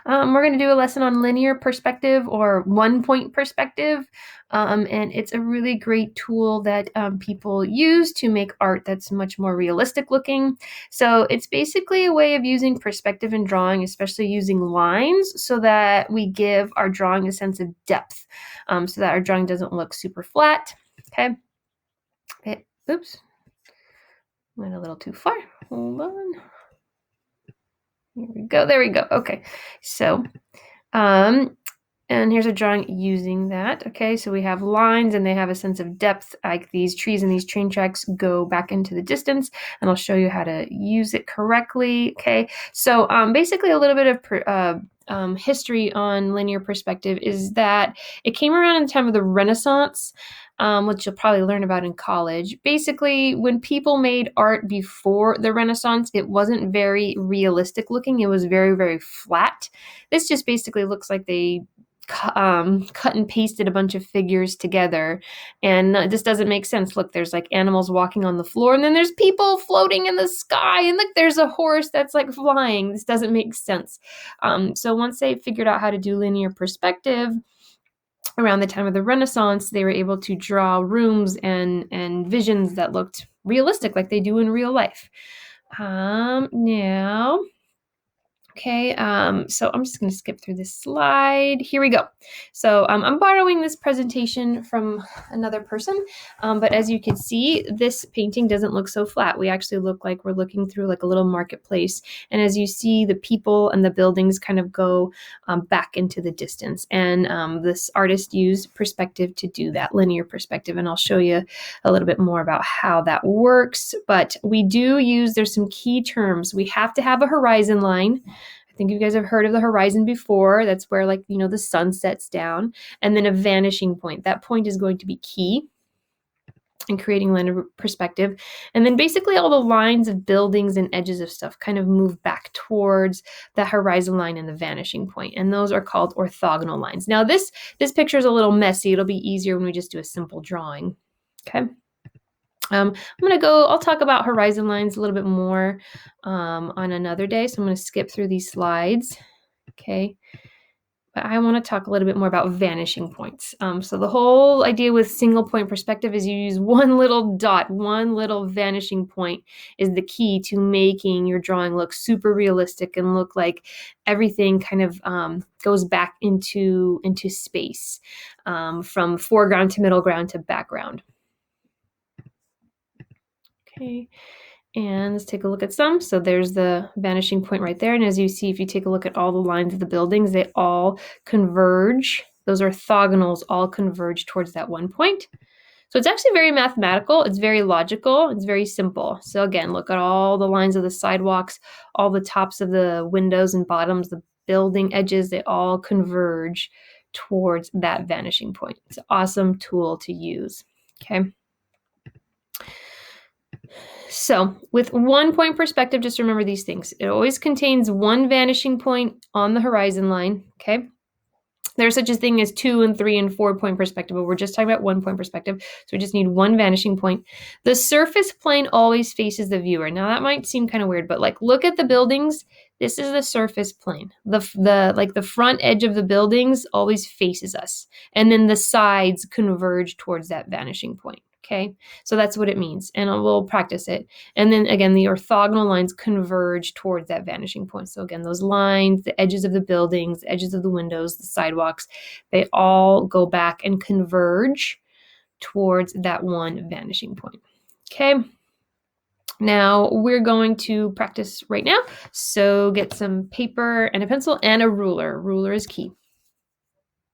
We're going to do a lesson on linear perspective or one-point perspective. And it's a really great tool that people use to make art that's much more realistic looking. So it's basically a way of using perspective in drawing, especially using lines, so that we give our drawing a sense of depth, so that our drawing doesn't look super flat. Okay. Oops. Went a little too far. Hold on. Here we go. There we go. Okay. So, and here's a drawing using that. Okay, so we have lines and they have a sense of depth, like these trees and these train tracks go back into the distance, and I'll show you how to use it correctly. Okay, so basically a little bit of history on linear perspective is that it came around in the time of the Renaissance, which you'll probably learn about in college. Basically, when people made art before the Renaissance, it wasn't very realistic looking. It was very, very flat. This just basically looks like they cut and pasted a bunch of figures together, and this doesn't make sense. Look, there's like animals walking on the floor, and then there's people floating in the sky, and look, there's a horse that's like flying. This doesn't make sense. So once they figured out how to do linear perspective around the time of the Renaissance, they were able to draw rooms and visions that looked realistic, like they do in real life. Now, okay, so I'm just going to skip through this slide. Here we go. So I'm borrowing this presentation from another person, but as you can see, this painting doesn't look so flat. We actually look like we're looking through like a little marketplace. And as you see, the people and the buildings kind of go back into the distance. And this artist used perspective to do that, linear perspective. And I'll show you a little bit more about how that works. But we do use, there's some key terms. We have to have a horizon line. I think you guys have heard of the horizon before. That's where, like, you know, the sun sets down. And then a vanishing point. That point is going to be key in creating linear perspective. And then basically all the lines of buildings and edges of stuff kind of move back towards the horizon line and the vanishing point. And those are called orthogonal lines. Now this picture is a little messy. It'll be easier when we just do a simple drawing. Okay. I'll talk about horizon lines a little bit more on another day. So I'm going to skip through these slides. Okay. But I want to talk a little bit more about vanishing points. So the whole idea with single point perspective is you use one little dot, one little vanishing point is the key to making your drawing look super realistic and look like everything kind of goes back into space, from foreground to middle ground to background. Okay, and let's take a look at some. So there's the vanishing point right there. And as you see, if you take a look at all the lines of the buildings, they all converge. Those orthogonals all converge towards that one point. So it's actually very mathematical. It's very logical. It's very simple. So again, look at all the lines of the sidewalks, all the tops of the windows and bottoms, the building edges, they all converge towards that vanishing point. It's an awesome tool to use. Okay. So with one point perspective, just remember these things. It always contains one vanishing point on the horizon line, okay? There's such a thing as 2 and 3 and 4 point perspective, but we're just talking about 1 point perspective. So we just need one vanishing point. The surface plane always faces the viewer. Now that might seem kind of weird, but like look at the buildings. This is the surface plane. The front edge of the buildings always faces us. And then the sides converge towards that vanishing point. Okay, so that's what it means, and we'll practice it. And then again, the orthogonal lines converge towards that vanishing point. So again, those lines, the edges of the buildings, the edges of the windows, the sidewalks, they all go back and converge towards that one vanishing point. Okay, now we're going to practice right now. So get some paper and a pencil and a ruler. Ruler is key.